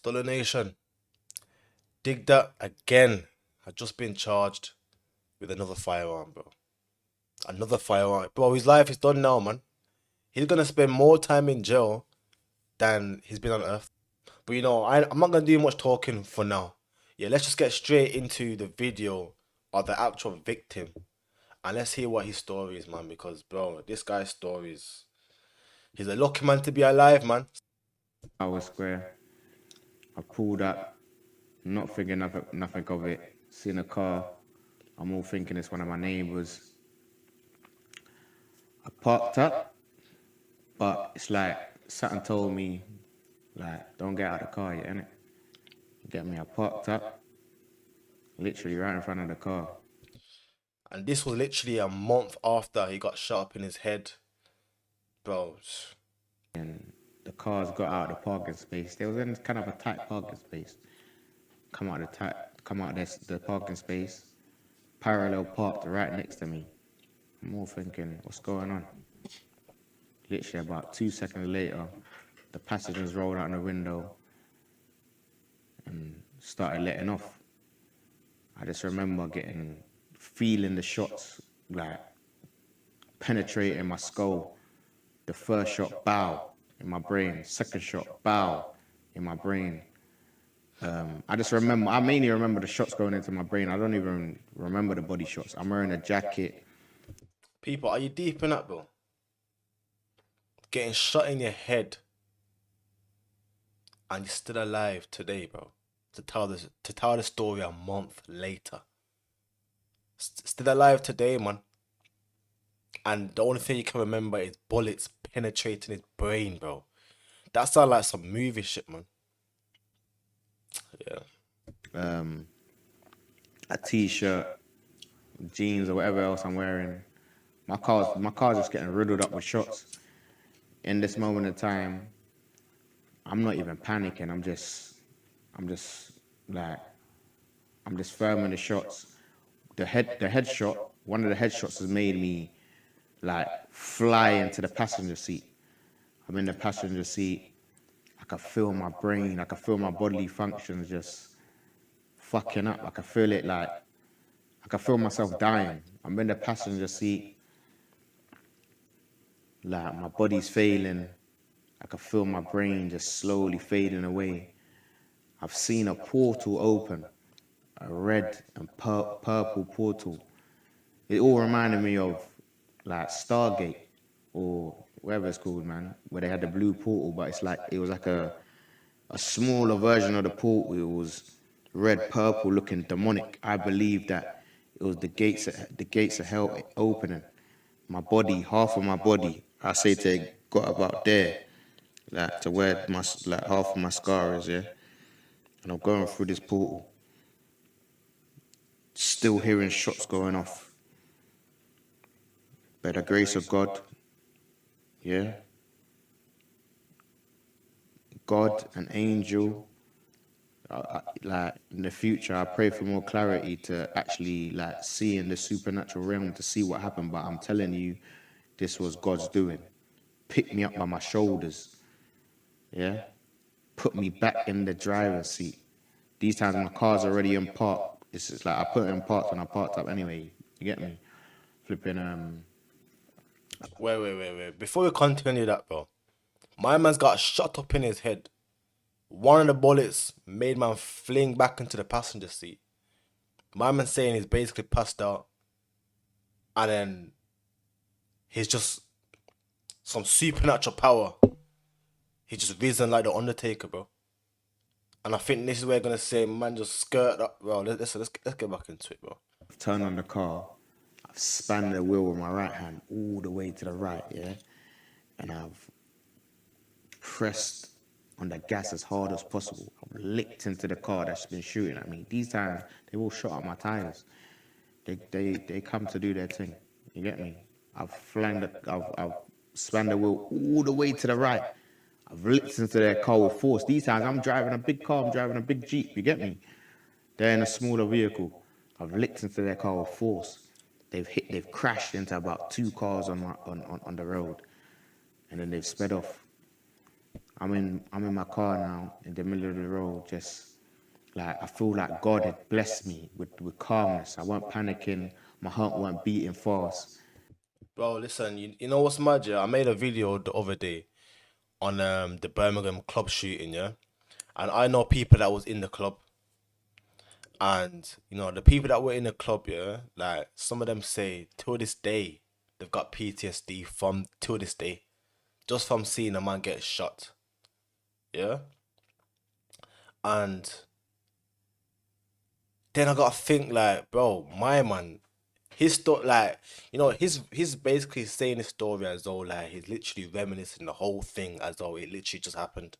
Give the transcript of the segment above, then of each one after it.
Stolen Nation. Digdat again had just been charged with another firearm, bro. Another firearm. Bro, his life is done now, man. He's gonna spend more time in jail than he's been on earth. But I'm not gonna do much talking for now. Yeah, let's just get straight into the video of the actual victim. And let's hear what his story is, man. Because, bro, this guy's story is... He's a lucky man to be alive, man. I was square. I pulled up, not thinking nothing of it. Seen a car. I'm all thinking it's one of my neighbours. I parked up, but it's like something told me, like, don't get out of the car yet, innit? You get me? I parked up, literally right in front of the car. And this was literally a month after he got shot up in his head. Bro, And the cars got out of the parking space. They was in kind of a tight parking space. Come out the parking space, parallel parked right next to me. I'm all thinking, what's going on? Literally about 2 seconds later, the passengers rolled out the window and started letting off. I just remember feeling the shots like penetrating my skull. The first shot, bow, in my brain. Second shot, bow, in my brain. I mainly remember the shots going into my brain. I don't even remember the body shots. I'm wearing a jacket. people, are you deep in that, bro? Getting shot in your head and you're still alive today, bro. To tell the story a month later. Still alive today, man. And the only thing you can remember is bullets penetrating his brain, bro. That sounds like some movie shit, man. Yeah. A t-shirt, jeans, or whatever else I'm wearing. My car's just getting riddled up with shots. In this moment of time, I'm not even panicking. I'm just firming the shots. The headshot, one of the headshots has made me like fly into the passenger seat. I'm in the passenger seat. I can feel my brain. I can feel my bodily functions just fucking up. I can feel it like I can feel myself dying. I'm in the passenger seat. Like my body's failing. I can feel my brain just slowly fading away. I've seen a portal open, a red and purple portal. It all reminded me of like Stargate or whatever it's called, man, where they had the blue portal, but it was like a smaller version of the portal. It was red purple looking demonic. I believe that it was the gates of hell opening. My body, half of my body, I say to it, got about there, like to where my like half of my scar is, yeah. And I'm going through this portal, still hearing shots going off. By the grace of God, yeah, God, an angel, like in the future, I pray for more clarity to actually like see in the supernatural realm to see what happened. But I'm telling you, this was God's doing. Pick me up by my shoulders, yeah, put me back in the driver's seat. These times my car's already in park. It's just like I put it in park when I parked up anyway. You get me? Flipping Wait. Before we continue that, bro, my man's got shot up in his head. One of the bullets made man fling back into the passenger seat. My man saying he's basically passed out, and then he's just some supernatural power. He's just risen like the Undertaker, bro. And I think this is where you're gonna say, man, just skirt up, bro. Let's get back into it, bro. turn on the car. I've spun the wheel with my right hand all the way to the right, yeah? And I've pressed on the gas as hard as possible. I've licked into the car that's been shooting at me. These times, they all shot up my tires. They come to do their thing. You get me? I've spun the wheel all the way to the right. I've licked into their car with force. These times, I'm driving a big car. I'm driving a big Jeep. You get me? They're in a smaller vehicle. I've licked into their car with force. They've crashed into about 2 cars on the road, and then they've sped off. I'm in my car now in the middle of the road, just like I feel like God had blessed me with calmness. I weren't panicking, my heart weren't beating fast. Bro, listen, you know what's mad, yeah? I made a video the other day on the Birmingham club shooting, yeah? And I know people that was in the club. And, the people that were in the club, yeah, like some of them say till this day they've got PTSD from till this day. Just from seeing a man get shot. Yeah? And then I gotta think like, bro, my man, his story, like, he's basically saying his story as though like he's literally reminiscing the whole thing as though it literally just happened.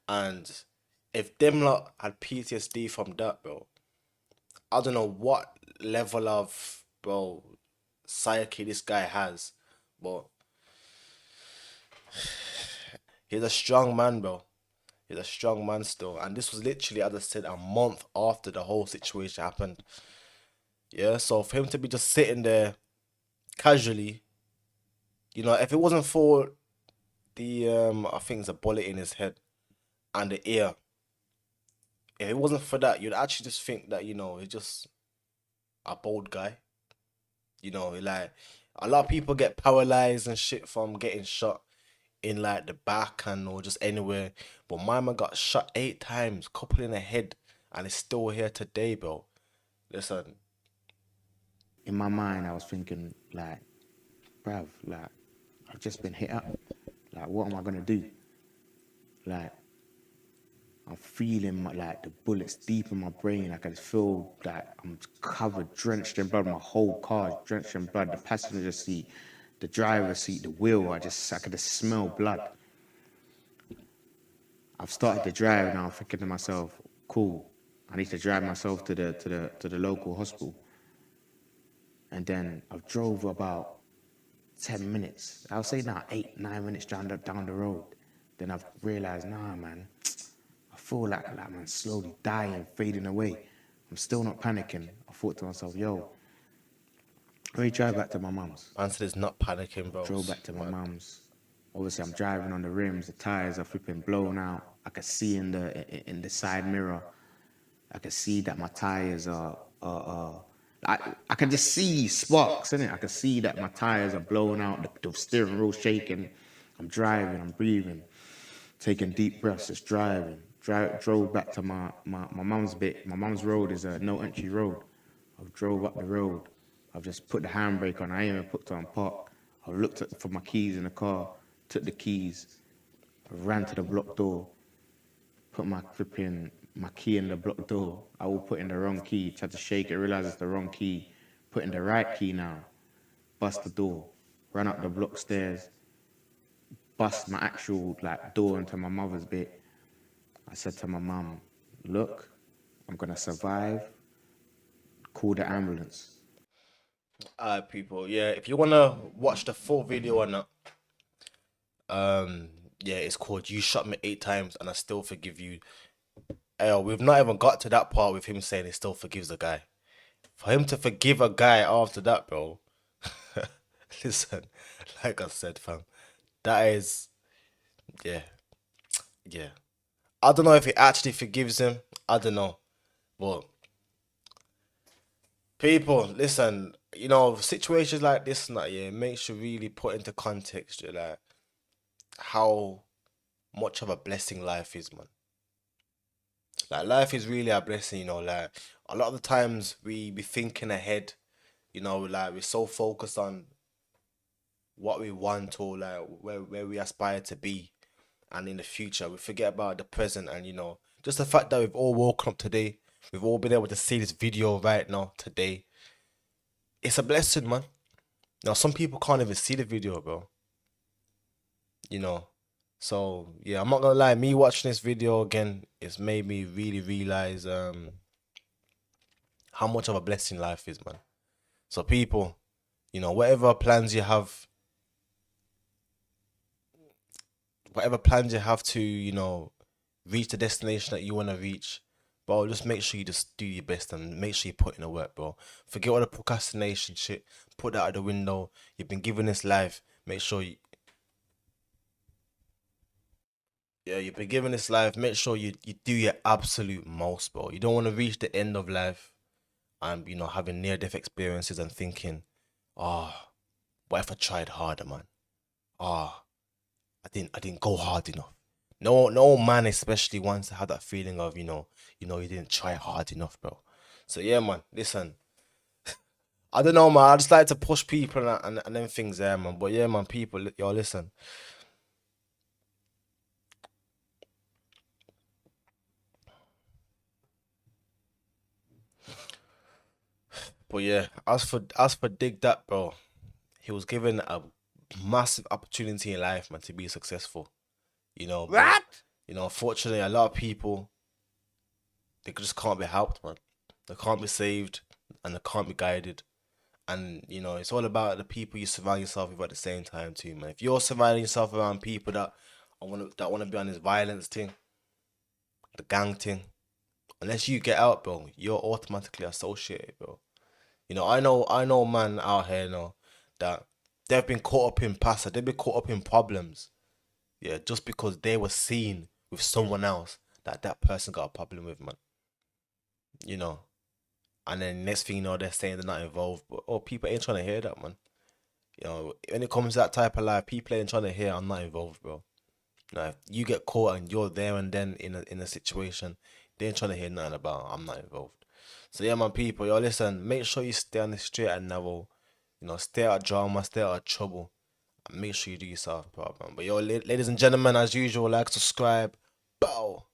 And if them lot had PTSD from that, bro, I don't know what level of psyche this guy has, but he's a strong man, bro. He's a strong man still, and this was literally, as I said, a month after the whole situation happened. Yeah, so for him to be just sitting there casually, if it wasn't for the I think it's a bullet in his head and the ear, if it wasn't for that, you'd actually just think that he's just a bold guy. Like a lot of people get paralyzed and shit from getting shot in like the back and or just anywhere. But my man got shot 8 times, couple in the head, and is still here today, bro. Listen, In my mind, I was thinking like, bruv, like I've just been hit up. Like, what am I gonna do? Like, I'm feeling like the bullets deep in my brain. I can feel that I'm covered, drenched in blood. My whole car is drenched in blood. The passenger seat, the driver's seat, the wheel. I could just smell blood. I've started to drive now. I'm thinking to myself, cool. I need to drive myself to the local hospital. And then I've drove about 10 minutes. I'll say now 8, 9 minutes down the road. Then I've realized, nah, man. I feel like man, slowly dying, fading away. I'm still not panicking. I thought to myself, yo, let me drive back to my mum's. man said he's not panicking, bro. Drove back to my Mad. mum's. Obviously, I'm driving on the rims. The tires are flipping blown out. I can see in the side mirror. I can see that my tires are I can just see sparks in it. I can see that my tires are blowing out. The steering wheel shaking. I'm driving. I'm breathing, taking deep breaths, just driving. Drove back to my mum's bit. My mum's road is a no entry road. I drove up the road. I've just put the handbrake on. I ain't even put it on park. I looked for my keys in the car, took the keys, ran to the block door, put my key in the block door. I will put in the wrong key, tried to shake it, realize it's the wrong key. Put in the right key now, bust the door, ran up the block stairs, bust my actual like door into my mother's bit. I said to my mum, look, I'm gonna survive. Call the ambulance. Alright, people. Yeah, if you wanna watch the full video on that, yeah, it's called "You Shot Me 8 Times and I Still Forgive You." We've not even got to that part with him saying he still forgives the guy. For him to forgive a guy after that, bro. Listen, like I said, fam, that is, yeah, yeah. I don't know if he actually forgives him. I don't know, but people, listen. Situations like this, not yeah, makes you really put into context, like how much of a blessing life is, man. Like life is really a blessing, like a lot of the times we be thinking ahead, like we're so focused on what we want or like where we aspire to be and in the future we forget about the present and just the fact that we've all woken up today, we've all been able to see this video right now today. It's a blessing, man. Now some people can't even see the video, bro. You know. So yeah, I'm not gonna lie, me watching this video again, it's made me really realize how much of a blessing life is, man. So people, whatever plans you have, to, reach the destination that you want to reach, bro, just make sure you just do your best and make sure you put in the work, bro. Forget all the procrastination shit. Put that out the window. You've been given this life. Make sure you Yeah, you've been given this life. Make sure you do your absolute most, bro. You don't want to reach the end of life and having near death experiences and thinking, ah, what if I tried harder, man? Ah, I didn't go hard enough. No man especially wants to have that feeling of, you didn't try hard enough, bro. So yeah, man, listen. I don't know, man. I just like to push people and them things there, man. But yeah, man, people, y'all listen. But yeah, as for Digdat, bro, he was given a massive opportunity in life, man, to be successful. But What? unfortunately, a lot of people they just can't be helped, man. They can't be saved and they can't be guided. And it's all about the people you surround yourself with at the same time too, man. If you're surrounding yourself around people that wanna be on this violence thing, the gang thing, unless you get out, bro, you're automatically associated, bro. I know man out here now that they've been caught up in past, they've been caught up in problems. Yeah, just because they were seen with someone else that person got a problem with, man. You know. And then next thing you know, they're saying they're not involved. But people ain't trying to hear that, man. When it comes to that type of life, people ain't trying to hear I'm not involved, bro. If you get caught and you're there and then in a situation, they ain't trying to hear nothing about I'm not involved. So yeah, man, people, yo, listen, make sure you stay on the straight and narrow. Stay out of drama, stay out of trouble, and make sure you do yourself proud, man. But yo, ladies and gentlemen, as usual, like, subscribe, bow.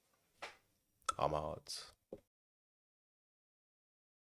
I'm out.